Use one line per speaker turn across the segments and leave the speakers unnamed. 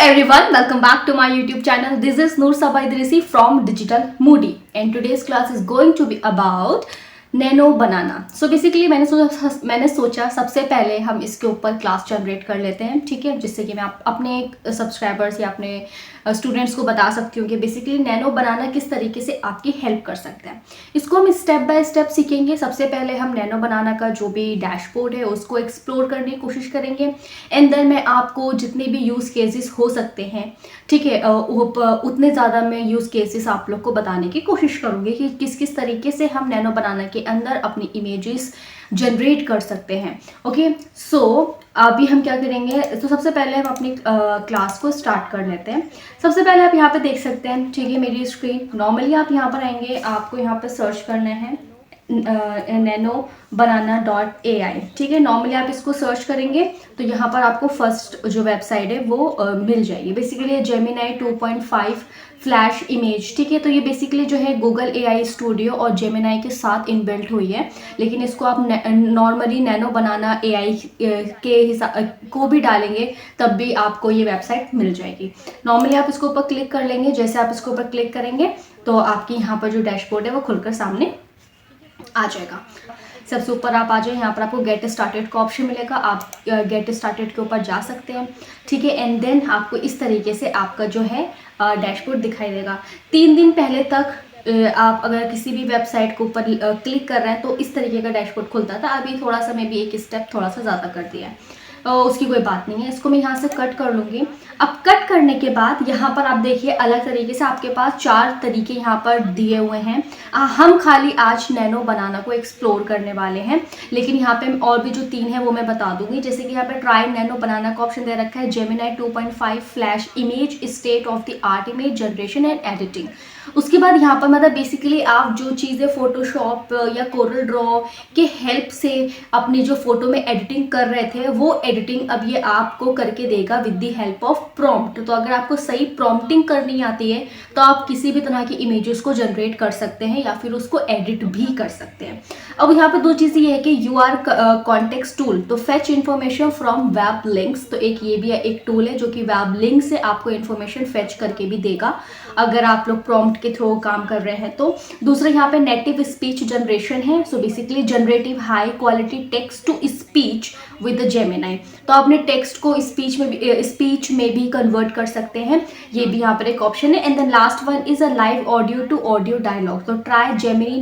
everyone, welcome back to my YouTube channel. This is Noor Sabah Idrisi from Digital Moody, and today's class is going to be about nano banana. So basically मैंने सोचा सबसे पहले हम इसके ऊपर class generate कर लेते हैं, ठीक है, जिससे कि मैं अपने सब्सक्राइबर्स या अपने स्टूडेंट्स को बता सकती हूँ कि बेसिकली नैनो बनाना किस तरीके से आपकी हेल्प कर सकता है. इसको हम स्टेप बाय स्टेप सीखेंगे. सबसे पहले हम नैनो बनाना का जो भी डैशबोर्ड है उसको एक्सप्लोर करने की कोशिश करेंगे, एंड देन मैं आपको जितने भी यूज़ केसेस हो सकते हैं, ठीक है, उतने ज़्यादा मैं यूज़ केसेस आप लोग को बताने की कोशिश करूँगी कि किस किस तरीके से हम नैनो बनाना के अंदर अपनी इमेजेस जनरेट कर सकते हैं. ओके, सो अभी हम क्या करेंगे, तो सबसे पहले हम अपनी क्लास को स्टार्ट कर लेते हैं. सबसे पहले आप यहाँ पे देख सकते हैं, ठीक है, मेरी स्क्रीन. नॉर्मली आप यहाँ पर आएंगे, आपको यहाँ पे सर्च करना है nanobanana.ai, ठीक है. नॉर्मली आप इसको सर्च करेंगे तो यहाँ पर आपको फर्स्ट जो वेबसाइट है वो मिल जाएगी. बेसिकली जेमिनाई 2.5 फ्लैश इमेज, ठीक है. तो ये बेसिकली जो है गूगल AI स्टूडियो और जेमिनाई के साथ इनबिल्ट हुई है, लेकिन इसको आप नॉर्मली नैनो बनाना AI के हिसाब को भी डालेंगे तब भी आपको ये वेबसाइट मिल जाएगी. नॉर्मली आप इसके ऊपर क्लिक कर लेंगे. जैसे आप इसके ऊपर क्लिक करेंगे तो आपकी यहाँ पर जो डैशबोर्ड है वो खुलकर सामने आ जाएगा. सबसे ऊपर आप आ जाए, यहाँ पर आपको गेट स्टार्टेड का ऑप्शन मिलेगा. आप गेट स्टार्टेड के ऊपर जा सकते हैं, ठीक है. एंड देन आपको इस तरीके से आपका जो है डैशबोर्ड दिखाई देगा. 3 दिन पहले तक आप अगर किसी भी वेबसाइट के ऊपर क्लिक कर रहे हैं तो इस तरीके का डैशबोर्ड खुलता था. अभी थोड़ा सा मैं भी एक स्टेप थोड़ा सा ज़्यादा कर दिया है, उसकी कोई बात नहीं है. इसको मैं यहाँ से कट कर लूँगी. अब कट करने के बाद यहाँ पर आप देखिए अलग तरीके से आपके पास 4 तरीके यहाँ पर दिए हुए हैं. हम खाली आज नैनो बनाना को एक्सप्लोर करने वाले हैं, लेकिन यहाँ पे और भी जो 3 है वो मैं बता दूंगी. जैसे कि यहाँ पे ट्राई नैनो बनाना का ऑप्शन दे रखा है, Gemini 2.5 flash image state of the art image generation and editing. उसके बाद यहाँ पर मतलब बेसिकली आप जो चीज़ें फोटोशॉप या कोरल ड्रॉ के हेल्प से अपनी जो फोटो में एडिटिंग कर रहे थे वो एडिटिंग अब ये आपको करके देगा with the help of prompt. तो अगर आपको सही प्रॉम्प्टिंग करनी आती है तो आप किसी भी तरह की इमेजेस को जनरेट कर सकते हैं या फिर उसको एडिट भी कर सकते हैं. अब यहाँ पे 2 चीज़ें ये है कि UR कॉन्टेक्स्ट टूल, तो fetch information from web links, तो एक ये भी है, एक टूल है जो कि वेब लिंक से आपको इन्फॉर्मेशन फेच करके भी देगा अगर आप लोग प्रॉम्प्ट के थ्रू काम कर रहे हैं तो. दूसरा यहाँ पे नेटिव स्पीच जनरेशन है. So basically generative high quality text to speech with Gemini. तो आप अपने टेक्स्ट को स्पीच में भी कन्वर्ट कर सकते हैं, ये भी यहाँ पर एक ऑप्शन है. And then last one is a live audio to audio dialogue. तो try Gemini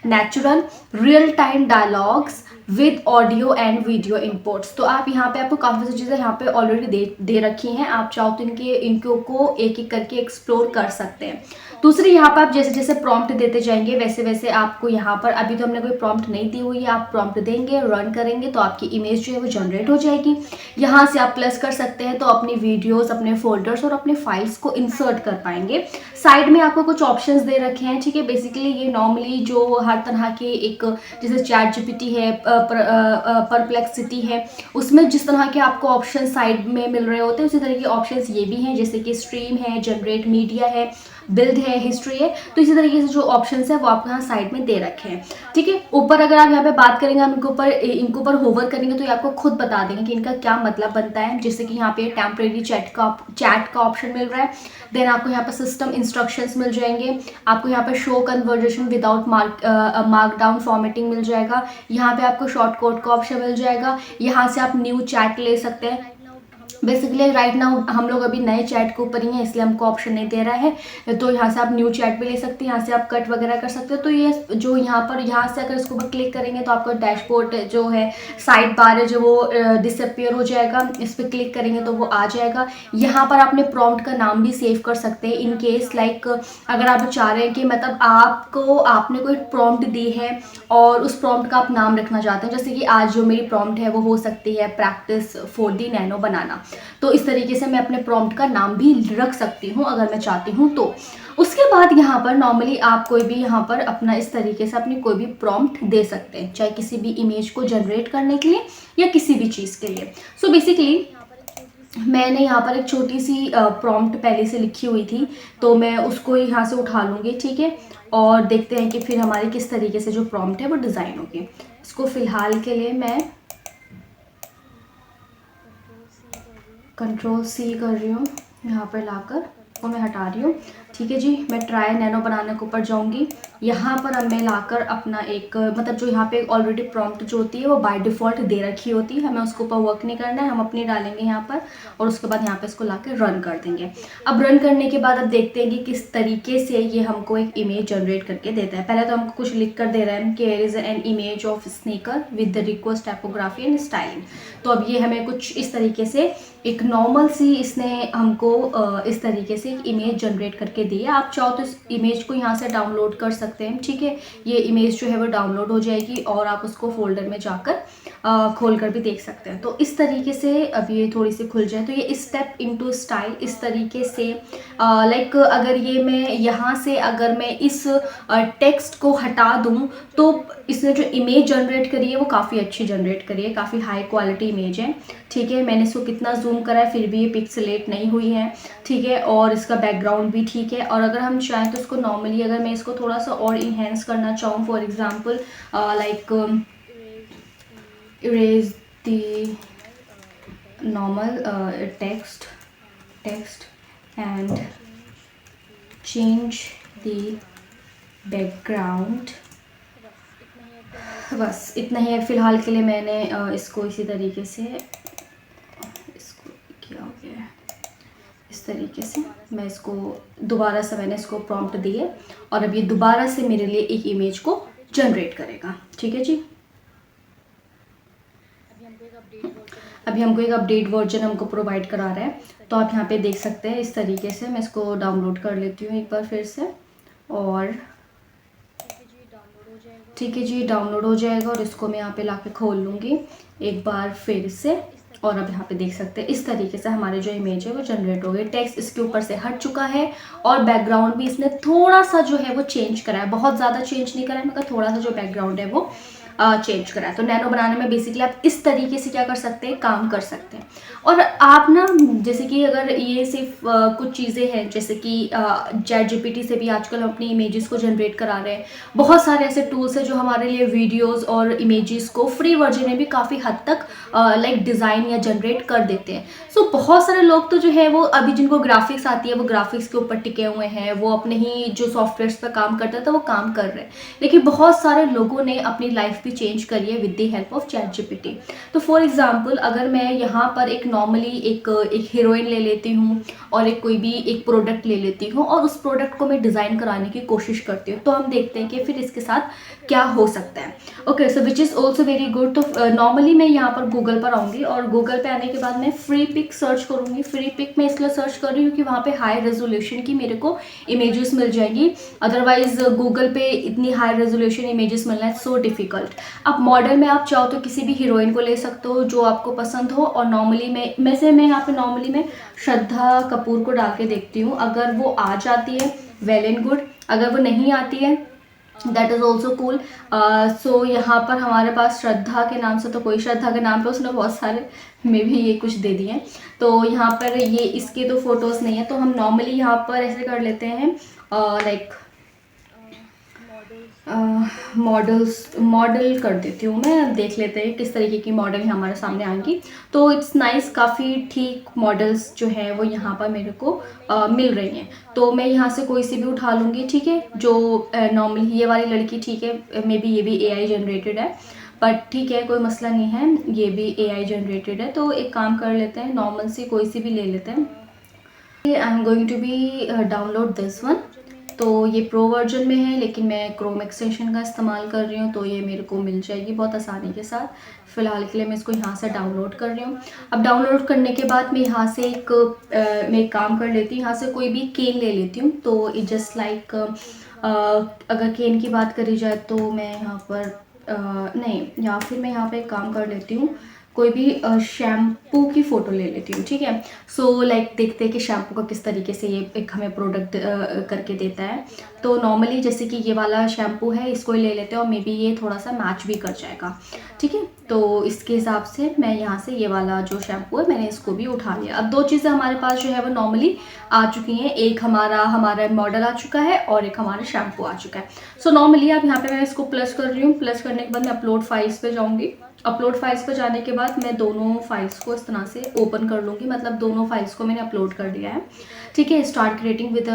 natural real time dialogues with audio and video inputs. तो आप यहाँ पे आपको काफ़ी सारी चीज़ें यहाँ पे ऑलरेडी दे रखी हैं. आप चाहो तो इनको एक एक करके एक्सप्लोर कर सकते हैं. दूसरी यहाँ पर आप जैसे जैसे प्रॉम्प्ट देते जाएंगे वैसे वैसे आपको यहाँ पर, अभी तो हमने कोई प्रॉम्प्ट नहीं दी हुई है, आप प्रॉम्प्ट देंगे, रन करेंगे तो आपकी इमेज जो है वो जनरेट हो जाएगी. यहाँ से आप प्लस कर सकते हैं तो अपनी वीडियोस, अपने फोल्डर्स और अपने फाइल्स को इंसर्ट कर पाएंगे. साइड में आपको कुछ ऑप्शंस दे रखे हैं, ठीक है. बेसिकली ये नॉर्मली जो हर तरह के एक जैसे चैट जीपीटी है, परप्लेक्सिटी है, उसमें जिस तरह के आपको ऑप्शन साइड में मिल रहे होते हैं उसी तरह के ऑप्शंस ये भी हैं. जैसे कि स्ट्रीम है, जनरेट मीडिया है, बिल्ड है, हिस्ट्री है. तो इसी तरीके से जो ऑप्शंस है वो आपको यहाँ साइड में दे रखे हैं, ठीक है. ऊपर अगर आप यहाँ पे बात करेंगे, हम इनके ऊपर होवर करेंगे तो ये आपको खुद बता देंगे कि इनका क्या मतलब बनता है. जैसे कि यहाँ पे टेम्परेरी चैट का ऑप्शन मिल रहा है. देन आपको यहाँ पे सिस्टम इंस्ट्रक्शंस मिल जाएंगे. आपको यहाँ पे show conversation without markdown formatting मिल जाएगा. यहाँ पे आपको शॉर्ट कोड का ऑप्शन मिल जाएगा. यहाँ से आप न्यू चैट ले सकते हैं. बेसिकली राइट नाउ हम लोग अभी नए चैट के ऊपर ही हैं इसलिए हमको ऑप्शन नहीं दे रहा है. तो यहाँ से आप न्यू चैट भी ले सकते हैं, यहाँ से आप कट वगैरह कर सकते हो. तो ये जो यहाँ से अगर इसके ऊपर क्लिक करेंगे तो आपका डैशबोर्ड जो है, साइड बार है जो वो डिसअपियर हो जाएगा. इस पर क्लिक करेंगे तो वो आ जाएगा. यहाँ पर आपने प्रॉम्प्ट का नाम भी सेव कर सकते हैं इन केस लाइक अगर आप चाह रहे हैं कि मतलब आपने कोई प्रॉम्प्ट दी है और उस प्रॉम्प्ट का आप नाम रखना चाहते हैं. जैसे कि आज जो मेरी प्रॉम्प्ट है वो हो सकती है प्रैक्टिस फॉर दी नैनो बनाना. तो इस तरीके से मैं अपने प्रॉम्प्ट का नाम भी रख सकती हूँ अगर मैं चाहती हूँ तो. उसके बाद यहाँ पर नॉर्मली आप कोई भी यहाँ पर अपना इस तरीके से अपनी कोई भी प्रॉम्प्ट दे सकते हैं, चाहे किसी भी इमेज को जनरेट करने के लिए या किसी भी चीज़ के लिए. सो बेसिकली मैंने यहाँ पर एक छोटी सी प्रॉम्प्ट पहले से लिखी हुई थी तो मैं उसको यहाँ से उठा लूँगी, ठीक है. और देखते हैं कि फिर हमारे किस तरीके से जो प्रॉम्प्ट है वो डिज़ाइन होगी. इसको फ़िलहाल के लिए मैं Ctrl+C कर रही हूँ यहाँ पर लाकर वो मैं हटा रही हूँ। ठीक है जी, मैं ट्राई नैनो बनाने के ऊपर जाऊँगी। यहाँ पर अब मैं लाकर अपना एक मतलब जो यहाँ पे ऑलरेडी प्रॉम्प्ट जो होती है वो बाय डिफ़ॉल्ट दे रखी होती है, हमें उसके ऊपर वर्क नहीं करना है, हम अपनी डालेंगे यहाँ पर और उसके बाद यहाँ पे इसको लाकर रन कर देंगे। अब रन करने के बाद अब देखते हैं कि किस तरीके से ये हमको एक इमेज जनरेट करके देता है। पहले तो हमको कुछ लिख कर दे रहा है कि here is an image of sneaker with the request typography and styling. तो अब ये हमें कुछ इस तरीके से एक नॉर्मल सी इसने हमको इस तरीके से एक इमेज जनरेट करके दी है। आप चाहो तो इस इमेज को यहाँ से डाउनलोड कर सकते हैं। ठीक है, ये इमेज जो है वो डाउनलोड हो जाएगी और आप उसको फोल्डर में जाकर खोल कर भी देख सकते हैं। तो इस तरीके से अब ये थोड़ी सी खुल जाए तो ये स्टेप इनटू स्टाइल इस तरीके से लाइक अगर ये मैं यहाँ से अगर मैं इस टेक्स्ट को हटा दूँ तो इसने जो इमेज जनरेट करी है वो काफ़ी अच्छी जनरेट करी है, काफ़ी हाई क्वालिटी इमेज है। ठीक है, मैंने इसको कितना जूम करा है फिर भी ये पिक्सेलेट नहीं हुई है। ठीक है, और इसका बैकग्राउंड भी ठीक है। और अगर हम चाहें तो इसको नॉर्मली अगर मैं इसको थोड़ा सा और इन्हेंस करना चाहूँ, for example like erase the normal text and change the background, बस इतना ही है फ़िलहाल के लिए। मैंने इसको इसी तरीके से इसको किया हो गया है, इस तरीके से मैं इसको दोबारा से मैंने इसको प्रॉम्प्ट दिए और अब ये दोबारा से मेरे लिए एक इमेज को जनरेट करेगा। ठीक है जी, अभी हमको एक अपडेट वर्जन हमको प्रोवाइड करा रहा है। तो आप यहाँ पे देख सकते हैं इस तरीके से। मैं इसको डाउनलोड कर लेती हूँ एक बार फिर से और ठीक है जी, डाउनलोड हो जाएगा और इसको मैं यहाँ पे लाके खोल लूँगी एक बार फिर से। और अब यहाँ पे देख सकते हैं इस तरीके से हमारे जो इमेज है वो जनरेट हो गई। टेक्स्ट इसके ऊपर से हट चुका है और बैकग्राउंड भी इसने थोड़ा सा जो है वो चेंज करा है, बहुत ज़्यादा चेंज नहीं करा है मगर थोड़ा सा जो बैकग्राउंड है वो चेंज करा है। तो नैनो बनाने में बेसिकली आप इस तरीके से क्या कर सकते हैं, काम कर सकते हैं। और आप ना जैसे कि अगर ये सिर्फ कुछ चीज़ें हैं जैसे कि ChatGPT से भी आजकल हम अपनी इमेजेस को जनरेट करा रहे हैं। बहुत सारे ऐसे टूल्स हैं जो हमारे लिए वीडियोस और इमेजेस को फ्री वर्जन में भी काफ़ी हद तक लाइक डिज़ाइन या जनरेट कर देते हैं। सो बहुत सारे लोग तो जो है वो अभी जिनको ग्राफिक्स आती है वो ग्राफिक्स के ऊपर टिके हुए हैं, वो अपने ही जो सॉफ्टवेयर्स पर काम करते हैं तो वो काम कर रहे हैं। लेकिन बहुत सारे लोगों ने अपनी लाइफ भी चेंज करी है with the help of ChatGPT। तो फॉर एग्जांपल अगर मैं यहाँ पर एक नॉर्मली एक हीरोइन ले लेती हूँ और एक कोई भी एक प्रोडक्ट ले लेती हूँ और उस प्रोडक्ट को मैं डिज़ाइन कराने की कोशिश करती हूँ तो हम देखते हैं कि फिर इसके साथ क्या हो सकता है। Okay, so which is also very good. तो नॉर्मली मैं यहाँ पर गूगल पर आऊँगी और गूगल पे आने के बाद मैं फ्री पिक सर्च करूँगी। फ्री पिक में इसलिए सर्च कर रही हूँ कि वहाँ पे हाई रेजोल्यूशन की मेरे को इमेजेस मिल जाएंगी, अदरवाइज गूगल पे इतनी हाई रेजोल्यूशन इमेजेस मिलना है सो डिफ़िकल्ट। अब मॉडल में आप चाहो तो किसी भी हीरोइन को ले सकते हो जो आपको पसंद हो और नॉर्मली मैं यहाँ पे नॉर्मली मैं श्रद्धा कपूर को डाल के देखती हूँ। अगर वो आ जाती है वेल एंड गुड, अगर वो नहीं आती है दैट इज़ ऑल्सो कूल। सो यहाँ पर हमारे पास श्रद्धा के नाम से तो कोई श्रद्धा के नाम पे उसने बहुत सारे मे भी ये कुछ दे दिए हैं तो यहाँ पर ये इसके तो फ़ोटोज़ नहीं है। तो हम नॉर्मली यहाँ पर ऐसे कर लेते हैं लाइक मॉडल कर देती हूँ मैं, देख लेते हैं किस तरीके की मॉडल हमारे सामने आएंगी। तो इट्स नाइस, काफ़ी ठीक मॉडल्स जो है वो यहाँ पर मेरे को मिल रही हैं। तो मैं यहाँ से कोई सी भी उठा लूँगी। ठीक है, जो नॉर्मली ये वाली लड़की ठीक है, मे बी ये भी AI जनरेटेड है बट ठीक है कोई मसला नहीं है, ये भी AI जनरेटेड है। तो एक काम कर लेते हैं, नॉर्मल सी कोई सी भी ले लेते हैं। I am going to be download this one. तो ये प्रो वर्जन में है लेकिन मैं क्रोम एक्सटेंशन का इस्तेमाल कर रही हूँ तो ये मेरे को मिल जाएगी बहुत आसानी के साथ। फ़िलहाल के लिए मैं इसको यहाँ से डाउनलोड कर रही हूँ। अब डाउनलोड करने के बाद मैं यहाँ से मैं एक काम कर लेती हूँ, यहाँ से कोई भी केन ले लेती हूँ। तो इट जस्ट लाइक अगर केन की बात करी जाए तो मैं यहाँ पर नहीं, या फिर मैं यहाँ पे एक काम कर लेती हूँ, कोई भी शैम्पू की फ़ोटो ले लेती हूँ। ठीक है, सो लाइक देखते हैं कि शैम्पू का किस तरीके से ये एक हमें प्रोडक्ट करके देता है। तो नॉर्मली जैसे कि ये वाला शैम्पू है इसको ही ले लेते हैं और मे बी ये थोड़ा सा मैच भी कर जाएगा। ठीक है, तो इसके हिसाब से मैं यहाँ से ये वाला जो शैम्पू है मैंने इसको भी उठा लिया। अब दो चीज़ें हमारे पास जो है वो नॉर्मली आ चुकी हैं, एक हमारा मॉडल आ चुका है और एक हमारा शैम्पू आ चुका है। सो नॉर्मली आप यहाँ पे मैं इसको प्लस कर रही हूँ। प्लस करने के बाद मैं अपलोड फाइल्स पे जाऊँगी अपलोड फाइल्स पर जाने के बाद मैं दोनों फाइल्स को इस तरह से ओपन कर लूँगी, मतलब दोनों फाइल्स को मैंने अपलोड कर दिया है। ठीक है, start creating with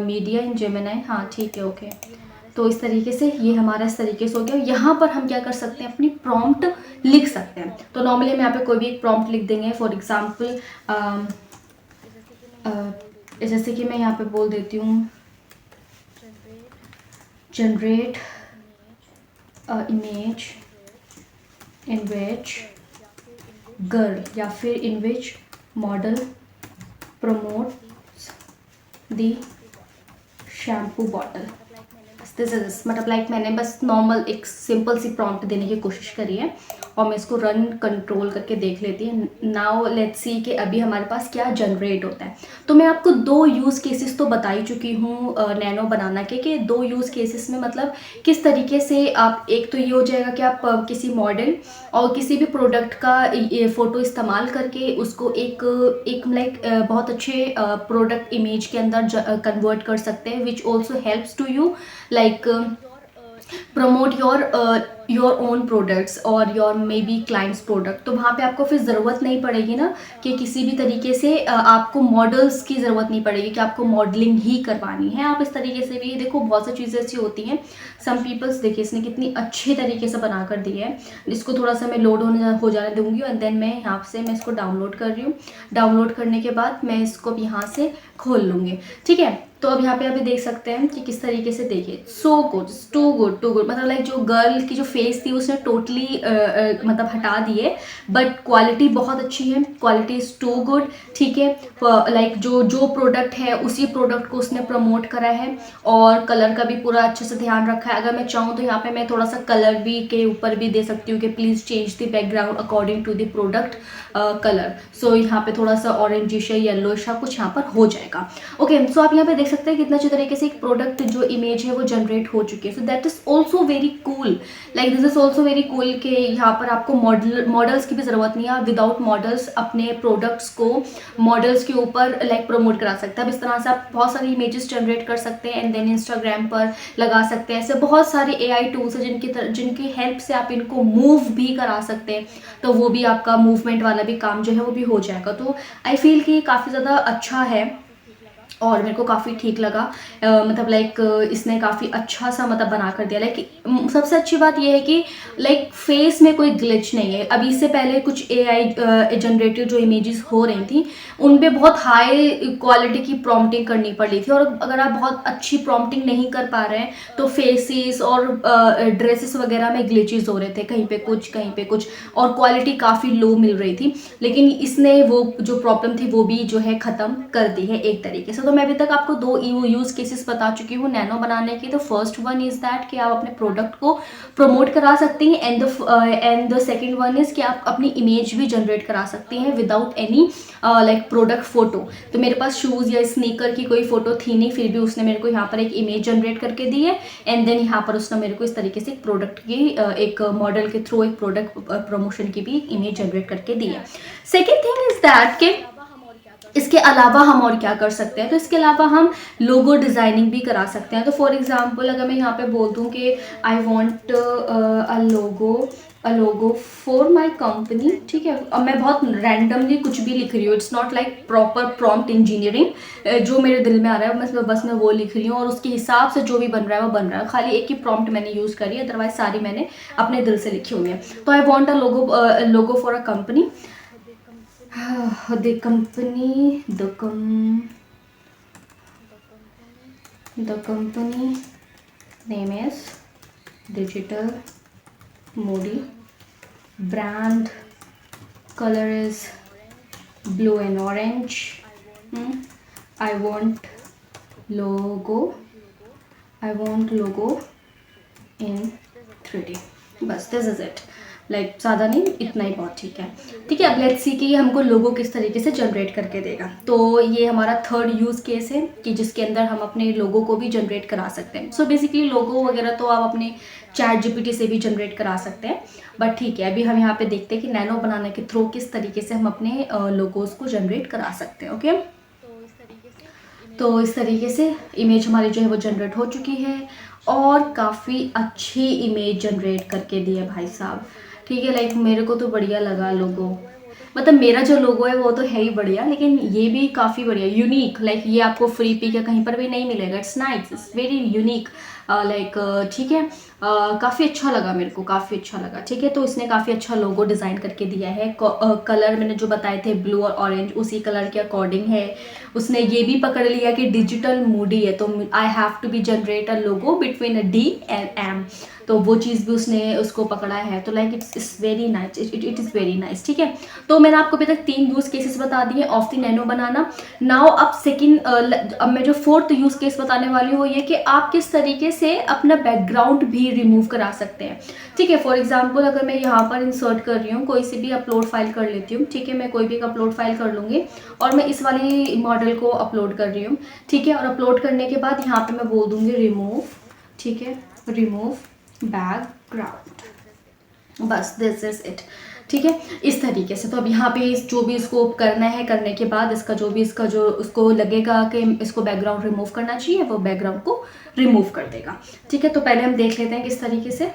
media in Gemini. हाँ ठीक है, ओके। तो इस तरीके से ये हमारा इस तरीके से हो गया। यहाँ पर हम क्या कर सकते हैं, अपनी प्रॉम्प्ट लिख सकते हैं। तो नॉर्मली हम यहाँ पे कोई भी एक प्रॉम्प्ट लिख देंगे। फॉर एग्जाम्पल जैसे कि मैं यहाँ पे बोल देती हूँ generate image in which girl, या फिर in which model promotes the shampoo bottle. मतलब लाइक मैंने बस नॉर्मल एक सिंपल सी प्रॉम्प्ट देने की कोशिश करी है और मैं इसको रन कंट्रोल करके देख लेती हूँ। नाउ लेट्स सी कि अभी हमारे पास क्या जनरेट होता है। तो मैं आपको दो यूज़ केसेस तो बता ही चुकी हूँ नैनो बनाना के, कि दो यूज़ केसेस में मतलब किस तरीके से आप, एक तो ये हो जाएगा कि आप किसी मॉडल और किसी भी प्रोडक्ट का फ़ोटो इस्तेमाल करके उसको एक लाइक बहुत अच्छे प्रोडक्ट इमेज के अंदर कन्वर्ट कर सकते हैं, which also helps to you like promote your own products और your maybe clients product. तो वहाँ पे आपको फिर ज़रूरत नहीं पड़ेगी ना कि किसी भी तरीके से आपको मॉडल्स की ज़रूरत नहीं पड़ेगी कि आपको मॉडलिंग ही करवानी है। आप इस तरीके से भी देखो, बहुत सी चीज़ें ऐसी होती हैं। सम पीपल्स, देखिए इसने कितनी अच्छे तरीके से बना कर दी है। इसको थोड़ा सा मैं लोड हो जाने दूँगी एंड देन मैं यहाँ से मैं इसको डाउनलोड कर रही हूँ। डाउनलोड करने के बाद मैं इसको अब यहाँ से खोल लूँगी। ठीक है, तो अब यहाँ पे अभी देख सकते हैं कि किस तरीके से, देखिए so good, too good too good, मतलब लाइक जो गर्ल की जो फेस थी उसने टोटली मतलब हटा दी है, बट क्वालिटी बहुत अच्छी है, क्वालिटी इज टू गुड। ठीक है, लाइक जो प्रोडक्ट है उसी प्रोडक्ट को उसने प्रमोट करा है और कलर का भी पूरा अच्छे से ध्यान रखा है। अगर मैं चाहूँ तो यहाँ पे मैं थोड़ा सा कलर भी के ऊपर भी दे सकती हूँ कि please change the background according to the product colour. So यहाँ पे थोड़ा सा ऑरेंजिश या येलोइश कुछ यहाँ पर हो जाएगा। ओके, सो आप यहाँ पे देख सकते हैं कितना अच्छे तरीके से एक प्रोडक्ट जो इमेज है वो जनरेट हो चुकी है। So that is also very cool, like this is also very cool कि यहाँ पर आपको मॉडल्स की भी ज़रूरत नहीं है। आप विदाउट मॉडल्स अपने प्रोडक्ट्स को मॉडल्स के ऊपर लाइक प्रमोट करा सकते हैं। अब इस तरह से आप बहुत सारी इमेजेस जनरेट कर सकते हैं एंड देन इंस्टाग्राम पर लगा सकते हैं। ऐसे बहुत सारे AI टूल्स हैं जिनकी हेल्प से आप इनको मूव भी करा सकते हैं, तो वो भी आपका मूवमेंट वाला भी काम जो है वो भी हो जाएगा। तो आई फील कि काफ़ी ज़्यादा अच्छा है और मेरे को काफ़ी ठीक लगा। मतलब लाइक इसने काफ़ी अच्छा सा मतलब बना कर दिया। लाइक सबसे अच्छी बात यह है कि लाइक फेस में कोई ग्लिच नहीं है। अभी इससे पहले कुछ AI जनरेटेड जो इमेजेस हो रही थी उन पे बहुत हाई क्वालिटी की प्रॉम्प्टिंग करनी पड़ रही थी, और अगर आप बहुत अच्छी प्रॉम्प्टिंग नहीं कर पा रहे हैं तो फेसेस और ड्रेसेस वगैरह में ग्लिचेस हो रहे थे, कहीं पे कुछ और क्वालिटी काफ़ी लो मिल रही थी। लेकिन इसने वो जो प्रॉब्लम थी वो भी जो है ख़त्म कर दी है एक तरीके से। तो मैं अभी तक आपको दो यूज़ केसेस बता चुकी हूँ नैनो बनाने के। तो फर्स्ट वन इज़ दैट कि आप अपने प्रोडक्ट को प्रमोट करा सकती हैं and the second one is कि आप अपनी इमेज भी जनरेट करा सकती हैं without any like product photo. तो मेरे पास शूज़ या स्नीकर की कोई फोटो थी नहीं, फिर भी उसने मेरे को यहाँ पर एक इमेज जनरेट करके दी है एंड देन यहाँ पर उसने मेरे को इस तरीके से एक प्रोडक्ट की एक मॉडल के थ्रू एक प्रोडक्ट प्रमोशन की भी इमेज जनरेट करके दी है। सेकेंड थिंग इज दैट कि इसके अलावा हम और क्या कर सकते हैं। तो इसके अलावा हम लोगो डिज़ाइनिंग भी करा सकते हैं। तो फॉर एग्जांपल अगर मैं यहाँ पे बोल दूँ कि I want a logo for my company, ठीक है, अब मैं बहुत रैंडमली कुछ भी लिख रही हूँ, it's not like proper prompt engineering, जो मेरे दिल में आ रहा है बस मैं वो लिख रही हूँ और उसके हिसाब से जो भी बन रहा है वो बन रहा है। खाली एक ही प्रॉम्प्ट मैंने यूज़ करी है, अदरवाइज सारी मैंने अपने दिल से लिखी हुई है। तो I want a logo for a company, the company name is Digital Modi, brand color is blue and orange. I want logo in 3D। बस दिस इज इट, लाइक ज़्यादा नहीं, इतना ही बहुत ठीक है। ठीक है, अब लेट्स सी कि ये हमको लोगो किस तरीके से जनरेट करके देगा। तो ये हमारा थर्ड यूज़ केस है कि जिसके अंदर हम अपने लोगो को भी जनरेट करा सकते हैं। सो बेसिकली लोगो वगैरह तो आप अपने ChatGPT से भी जनरेट करा सकते हैं, बट ठीक है, अभी हम यहाँ पे देखते हैं कि नैनो बनाने के थ्रू किस तरीके से हम अपने लोगोज को जनरेट करा सकते हैं। ओके, तो इस तरीके से इमेज हमारी जो है वो जनरेट हो चुकी है और काफ़ी अच्छी इमेज जनरेट करके दी है भाई साहब। ठीक है। लाइक मेरे को तो बढ़िया लगा लोगो, मतलब मेरा जो लोगो है वो तो है ही बढ़िया, लेकिन ये भी काफ़ी बढ़िया यूनिक, लाइक ये आपको फ्री पिक या कहीं पर भी नहीं मिलेगा। It's nice, it's very unique, like ठीक है। काफ़ी अच्छा लगा मेरे को, काफ़ी अच्छा लगा। ठीक है, तो इसने काफ़ी अच्छा लोगो डिज़ाइन करके दिया है। कलर मैंने जो बताए थे ब्लू और ऑरेंज, उसी कलर के अकॉर्डिंग है। उसने ये भी पकड़ लिया कि डिजिटल मूडी है, तो I have to be generate a logo between a D and M, तो वो चीज़ भी उसने उसको पकड़ा है। तो like it's very nice, it is very nice. ठीक है, तो मैंने आपको अभी तक 3 यूज़ केसेस बता दिए of the nano banana. Now अब सेकंड, अब मैं जो फोर्थ यूज़ केस बताने वाली हूँ वो ये कि आप किस तरीके से अपना बैकग्राउंड भी रिमूव करा सकते हैं। ठीक है, फॉर एग्जाम्पल अगर मैं यहाँ पर इंसर्ट कर रही हूँ, कोई सी भी अपलोड फाइल कर लेती हूँ। ठीक है, मैं कोई भी एक अपलोड फाइल कर लूँगी और मैं इस वाली मॉडल को अपलोड कर रही हूँ। ठीक है, और अपलोड करने के बाद यहाँ पे मैं बोल दूँगी रिमूव। ठीक है, रिमूव बैकग्राउंड, बस दिस इज इट। ठीक है, इस तरीके से। तो अब यहाँ पे जो भी इसको करना है, करने के बाद इसका जो भी इसका जो उसको लगेगा कि इसको बैकग्राउंड रिमूव करना चाहिए, वो बैकग्राउंड को रिमूव कर देगा। ठीक है, तो पहले हम देख लेते हैं किस तरीके से।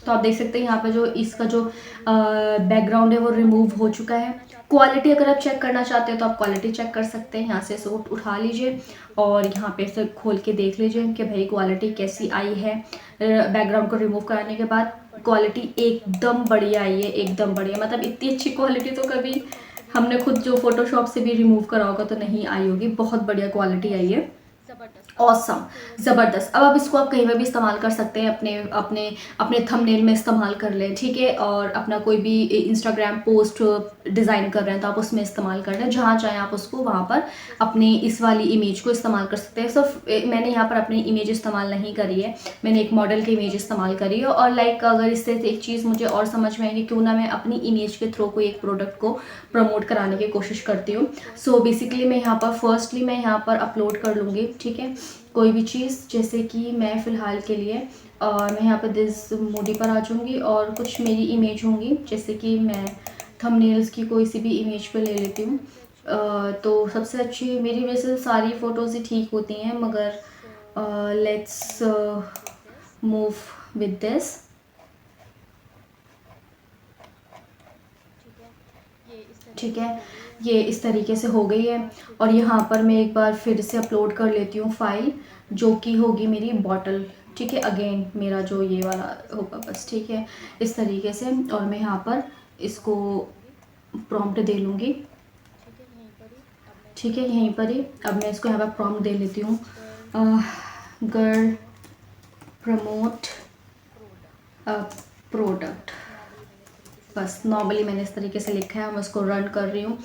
तो आप देख सकते हैं यहाँ पे जो इसका जो बैकग्राउंड है वो रिमूव हो चुका है। क्वालिटी अगर आप चेक करना चाहते हैं तो आप क्वालिटी चेक कर सकते हैं। यहाँ से इसे उठा लीजिए और यहाँ पे से खोल के देख लीजिए कि भाई क्वालिटी कैसी आई है। बैकग्राउंड को रिमूव कराने के बाद क्वालिटी एकदम बढ़िया आई है, एकदम बढ़िया। मतलब इतनी अच्छी क्वालिटी तो कभी हमने खुद जो फोटोशॉप से भी रिमूव करा होगा तो नहीं आई होगी। बहुत बढ़िया क्वालिटी आई है, ऑसम, ज़बरदस्त। अब इसको आप कहीं पर भी इस्तेमाल कर सकते हैं, अपने अपने अपने थंबनेल में इस्तेमाल कर लें। ठीक है, और अपना कोई भी इंस्टाग्राम पोस्ट डिज़ाइन कर रहे हैं तो आप उसमें इस्तेमाल कर लें, जहाँ चाहें आप उसको वहाँ पर अपनी इस वाली इमेज को इस्तेमाल कर सकते हैं। मैंने यहाँ पर अपनी इमेज इस्तेमाल नहीं करी है, मैंने एक मॉडल की इमेज इस्तेमाल करी है। और लाइक अगर इससे एक चीज़ मुझे और समझ में आएगी, क्यों ना मैं अपनी इमेज के थ्रू कोई एक प्रोडक्ट को प्रमोट कराने की कोशिश करती हूँ। सो बेसिकली मैं यहाँ पर फर्स्टली मैं यहाँ पर अपलोड कर लूँगी। ठीक है, कोई भी चीज़, जैसे कि मैं फ़िलहाल के लिए मैं यहाँ पर दिस मोडी पर आ जाऊँगी और कुछ मेरी इमेज होंगी, जैसे कि मैं थंबनेल्स की कोई सी भी इमेज पे ले लेती हूँ। तो सबसे अच्छी मेरी वैसे सारी फ़ोटोज़ ही ठीक होती हैं, मगर लेट्स मूव विद दिस। ठीक है, ये इस तरीके से हो गई है। और यहाँ पर मैं एक बार फिर से अपलोड कर लेती हूँ फाइल, जो कि होगी मेरी बॉटल। ठीक है, अगेन मेरा जो ये वाला होगा बस। ठीक है, इस तरीके से। और मैं यहाँ पर इसको प्रॉम्प्ट दे लूँगी। ठीक है, यहीं पर ही अब मैं इसको यहाँ पर प्रॉम्प्ट दे लेती हूँ, गर्ल प्रमोट प्रोडक्ट। बस नॉर्मली मैंने इस तरीके से लिखा है, मैं उसको रन कर रही हूँ।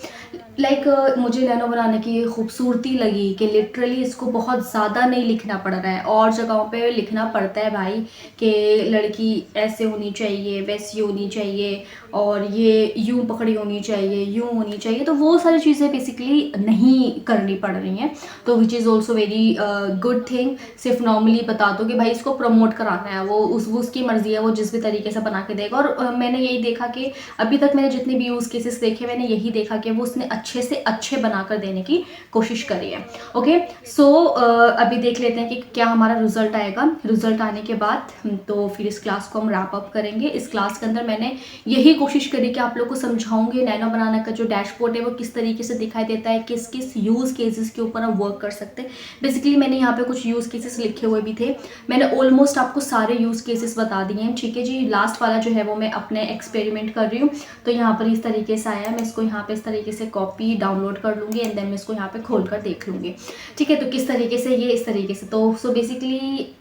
लाइक मुझे नैनो बनाने की ये खूबसूरती लगी कि लिटरली इसको बहुत ज़्यादा नहीं लिखना पड़ रहा है। और जगहों पे लिखना पड़ता है भाई कि लड़की ऐसे होनी चाहिए, वैसी होनी चाहिए, और ये यूँ पकड़ी होनी चाहिए, यूँ होनी चाहिए, तो वो सारी चीज़ें बेसिकली नहीं करनी पड़ रही हैं। तो which is also very good thing. सिर्फ नॉर्मली बता दो कि भाई इसको प्रमोट कराना है, वो उसकी मर्ज़ी है, वो जिस भी तरीके से बना के देगा। और मैंने यही देखा कि अभी तक मैंने जितने भी यूज़ केसेस देखे, मैंने यही देखा कि वो उसने अच्छे से अच्छे बनाकर देने की कोशिश करी है। ओके, सो अभी देख लेते हैं कि क्या हमारा रिजल्ट आएगा। रिजल्ट आने के बाद तो फिर इस क्लास को हम रैप अप करेंगे। इस क्लास के अंदर मैंने यही कोशिश करी कि आप लोग को समझाऊंगी नैनो बनाना का जो डैशबोर्ड है वो किस तरीके से दिखाई देता है, किस किस यूज़ केसेस के ऊपर आप वर्क कर सकते हैं। बेसिकली मैंने यहाँ पे कुछ यूज़ केसेस लिखे हुए भी थे, मैंने ऑलमोस्ट आपको सारे यूज़ केसेस बता दिए हैं। ठीक है जी, लास्ट वाला जो है वो मैं अपने एक्सपेरिमेंट कर रही हूँ। तो यहाँ पर इस तरीके से आया, मैं इसको यहाँ पे इस तरीके से कॉपी डाउनलोड कर लूँगी एंड देन मैं इसको यहाँ पे खोल कर देख लूँगी। ठीक है, तो किस तरीके से ये इस तरीके से, तो सो बेसिकली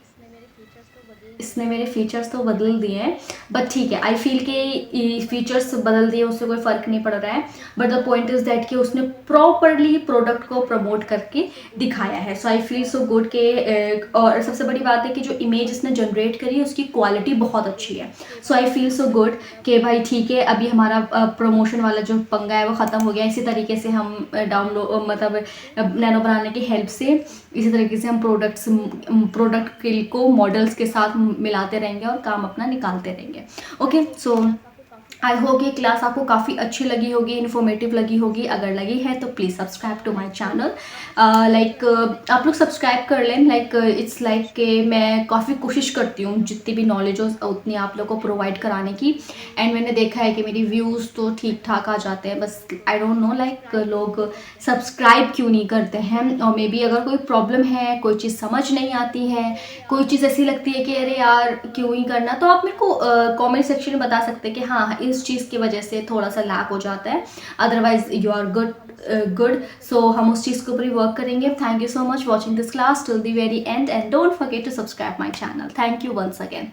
इसने मेरे फीचर्स तो बदल दिए हैं, बट ठीक है, आई फील के फीचर्स बदल दिए उससे कोई फ़र्क नहीं पड़ रहा है। But the point is that कि उसने प्रॉपरली प्रोडक्ट को प्रमोट करके दिखाया है। सो आई फील सो गुड के और सबसे बड़ी बात है कि जो इमेज इसने जनरेट करी है उसकी क्वालिटी बहुत अच्छी है। सो आई फील सो गुड कि भाई ठीक है, अभी हमारा प्रमोशन वाला जो पंगा है वो ख़त्म हो गया। इसी तरीके से हम मतलब नैनो बनाने की हेल्प से इसी तरीके से हम प्रोडक्ट को मॉडल्स के साथ मिलाते रहेंगे और काम अपना निकालते रहेंगे। ओके, सो आई होप ये क्लास आपको काफ़ी अच्छी लगी होगी, इन्फॉर्मेटिव लगी होगी। अगर लगी है तो please subscribe to my channel. आप लोग सब्सक्राइब कर लें। इट्स लाइक कि मैं काफ़ी कोशिश करती हूँ जितनी भी नॉलेज हो उतनी आप लोगों को प्रोवाइड कराने की। एंड मैंने देखा है कि मेरी व्यूज़ तो ठीक ठाक आ जाते हैं, बस आई डोंट नो लोग सब्सक्राइब क्यों नहीं करते हैं। और मे बी अगर कोई प्रॉब्लम है, कोई चीज़ समझ नहीं आती है, कोई चीज़ ऐसी लगती है कि अरे यार क्यों ही करना, तो आप मेरे को कमेंट सेक्शन में बता सकते हैं कि हाँ इस चीज़ की वजह से थोड़ा सा लैक हो जाता है। Otherwise you are good. So हम उस चीज़ के ऊपर ही वर्क करेंगे। Thank you so much watching this class till the very end don't forget to subscribe my channel. Thank you once again.